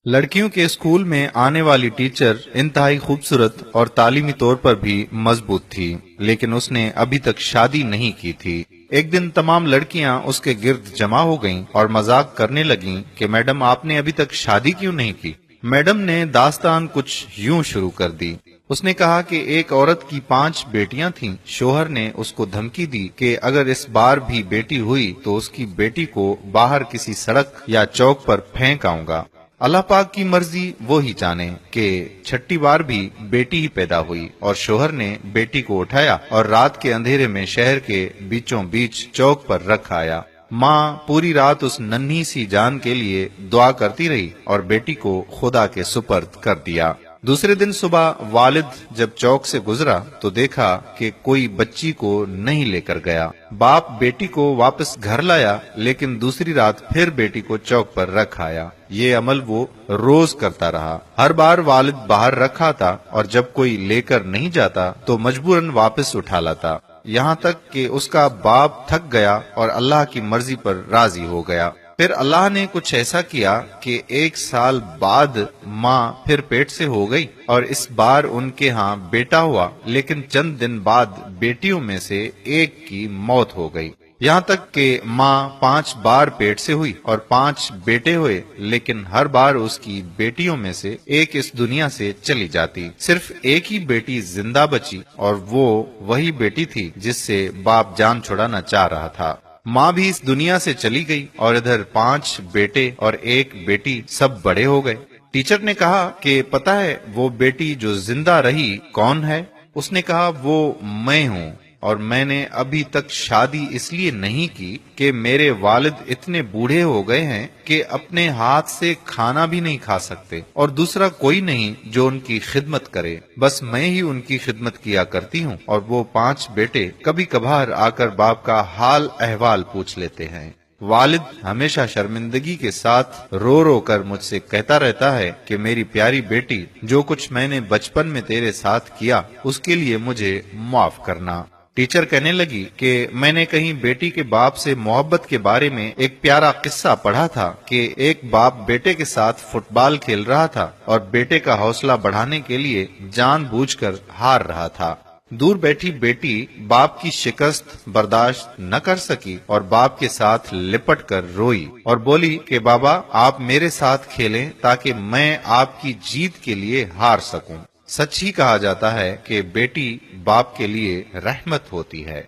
लड़कियों के स्कूल में आने वाली टीचर इंतहाई खूबसूरत और तालीमी तौर पर भी मजबूत थी, लेकिन उसने अभी तक शादी नहीं की थी। एक दिन तमाम लड़कियां उसके गिर्द जमा हो गईं और मजाक करने लगीं कि मैडम आपने अभी तक शादी क्यों नहीं की। मैडम ने दास्तान कुछ यूं शुरू कर दी। उसने कहा कि एक औरत की 5 बेटियां थीं। शोहर ने उसको धमकी दी कि अगर इस बार भी बेटी हुई तो उसकी बेटी को बाहर किसी सड़क या चौक पर फेंक आऊंगा। अल्लाह पाक की मर्जी वो ही जाने कि छठी बार भी बेटी ही पैदा हुई और शोहर ने बेटी को उठाया और रात के अंधेरे में शहर के बीचों बीच चौक पर रख आया। माँ पूरी रात उस नन्ही सी जान के लिए दुआ करती रही और बेटी को खुदा के सुपर्द कर दिया। दूसरे दिन सुबह वालिद जब चौक से गुजरा तो देखा कि कोई बच्ची को नहीं लेकर गया। बाप बेटी को वापस घर लाया, लेकिन दूसरी रात फिर बेटी को चौक पर रख आया। ये अमल वो रोज करता रहा। हर बार वालिद बाहर रखा था और जब कोई लेकर नहीं जाता तो मजबूरन वापस उठा लाता, यहाँ तक कि उसका बाप थक गया और अल्लाह की मर्जी पर राजी हो गया। फिर अल्लाह ने कुछ ऐसा किया कि 1 साल बाद माँ फिर पेट से हो गई और इस बार उनके यहाँ बेटा हुआ, लेकिन चंद दिन बाद बेटियों में से एक की मौत हो गई। यहाँ तक कि माँ 5 बार पेट से हुई और 5 बेटे हुए, लेकिन हर बार उसकी बेटियों में से एक इस दुनिया से चली जाती। सिर्फ एक ही बेटी जिंदा बची और वो वही बेटी थी जिससे बाप जान छुड़ाना चाह रहा था। माँ भी इस दुनिया से चली गई और इधर 5 बेटे और 1 बेटी सब बड़े हो गए। टीचर ने कहा कि पता है वो बेटी जो जिंदा रही कौन है? उसने कहा वो मैं हूँ और मैंने अभी तक शादी इसलिए नहीं की कि मेरे वालिद इतने बूढ़े हो गए हैं कि अपने हाथ से खाना भी नहीं खा सकते और दूसरा कोई नहीं जो उनकी खिदमत करे। बस मैं ही उनकी खिदमत किया करती हूँ और वो 5 बेटे कभी कभार आकर बाप का हाल अहवाल पूछ लेते हैं। वालिद हमेशा शर्मिंदगी के साथ रो रो कर मुझसे कहता रहता है कि मेरी प्यारी बेटी, जो कुछ मैंने बचपन में तेरे साथ किया उसके लिए मुझे माफ करना। टीचर कहने लगी कि मैंने कहीं बेटी के बाप से मोहब्बत के बारे में एक प्यारा किस्सा पढ़ा था कि एक बाप बेटे के साथ फुटबॉल खेल रहा था और बेटे का हौसला बढ़ाने के लिए जानबूझकर हार रहा था। दूर बैठी बेटी बाप की शिकस्त बर्दाश्त न कर सकी और बाप के साथ लिपट कर रोई और बोली कि बाबा आप मेरे साथ खेलें ताकि मैं आपकी जीत के लिए हार सकूं। सच ही कहा जाता है कि बेटी बाप के लिए रहमत होती है।